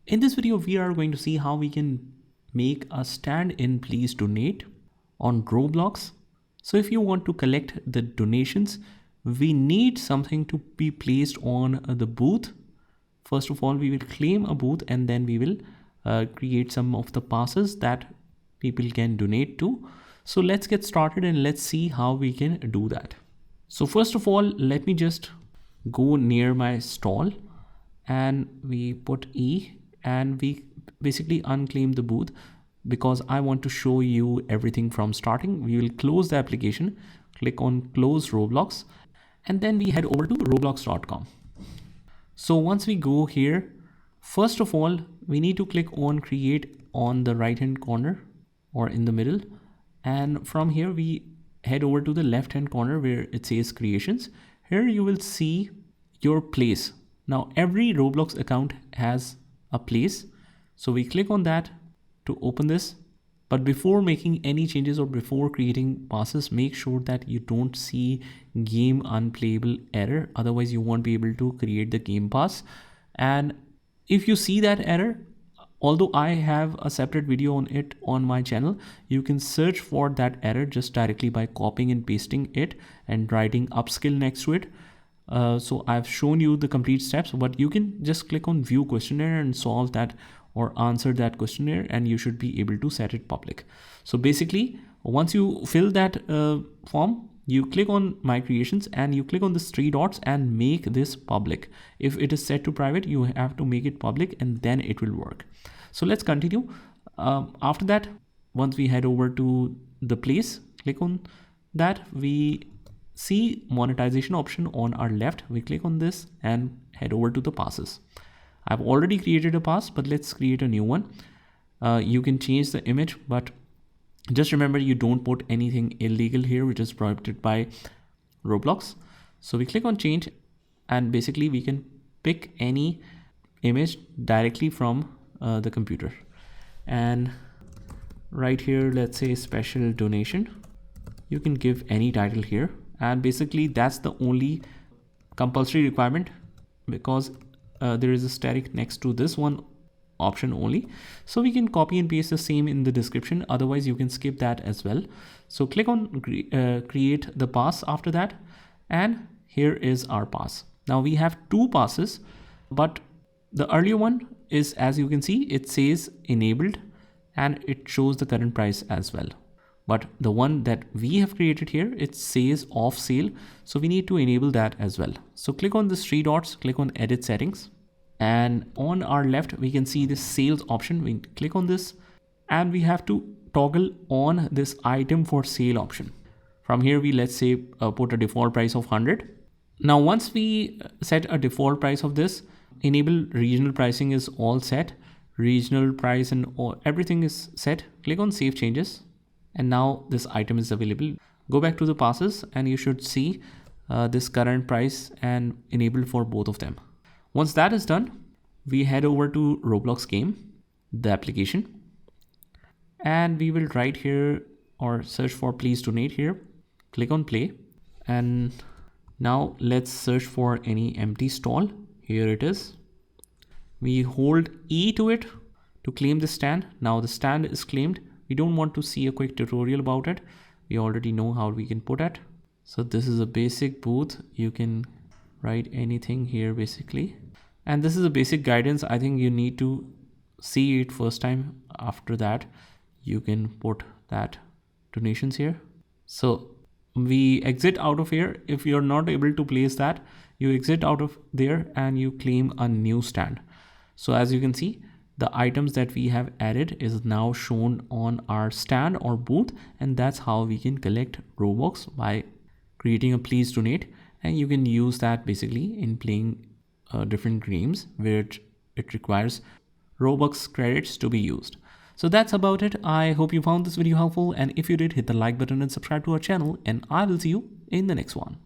In this video, we are going to see how we can make a stand in Please Donate on Roblox. So if you want to collect the donations, we need something to be placed on the booth. First of all, we will claim a booth and then we will create some of the passes that people can donate to. So let's get started and let's see how we can do that. So first of all, let me just go near my stall and we put E and we basically unclaim the booth because I want to show you everything from starting. We will close the application, click on close Roblox, and then we head over to roblox.com. So once we go here, first of all, we need to click on create on the right hand corner or in the middle. And from here, we head over to the left hand corner where it says creations. Here you will see your place. Now every Roblox account has a place. So we click on that to open this. But before making any changes or before creating passes, make sure that you don't see game unplayable error. Otherwise you won't be able to create the game pass. And if you see that error, although I have a separate video on it on my channel, you can search for that error just directly by copying and pasting it and writing upskill next to it. So I've shown you the complete steps, but you can just click on view questionnaire and solve that or answer that questionnaire and you should be able to set it public. So basically, once you fill that form, you click on my creations and you click on the three dots and make this public. If it is set to private, you have to make it public and then it will work. So let's continue. After that, once we head over to the place, click on that, we see monetization option on our left. We click on this and head over to the passes. I've already created a pass, but let's create a new one. You can change the image, but just remember you don't put anything illegal here, which is prohibited by Roblox. So we click on change and basically we can pick any image directly from the computer. And right here, let's say special donation. You can give any title here. And basically that's the only compulsory requirement because there is a static next to this one option only. So we can copy and paste the same in the description. Otherwise you can skip that as well. So click on create the pass after that. And here is our pass. Now we have two passes, but the earlier one is, as you can see, it says enabled and it shows the current price as well. But the one that we have created here, it says off sale. So we need to enable that as well. So click on the three dots, click on edit settings. And on our left, we can see this sales option. We click on this and we have to toggle on this item for sale option. From here, we let's say put a default price of 100. Now, once we set a default price of this, enable regional pricing is all set. Regional price and everything is set. Click on save changes. And now this item is available. Go back to the passes and you should see this current price and enable for both of them. Once that is done, we head over to Roblox game, the application, and we will write here or search for please donate here. Click on play. And now let's search for any empty stall. Here it is. We hold E to it to claim the stand. Now the stand is claimed. We don't want to see a quick tutorial about it. We already know how we can put it. So this is a basic booth. You can write anything here basically. And this is a basic guidance. I think you need to see it first time. After that, you can put that donations here. So we exit out of here. If you're not able to place that, you exit out of there and you claim a new stand. So as you can see, the items that we have added is now shown on our stand or booth, and that's how we can collect Robux by creating a please donate. And you can use that basically in playing different games where it requires Robux credits to be used. So that's about it. I hope you found this video helpful, and if you did, hit the like button and subscribe to our channel, and I will see you in the next one.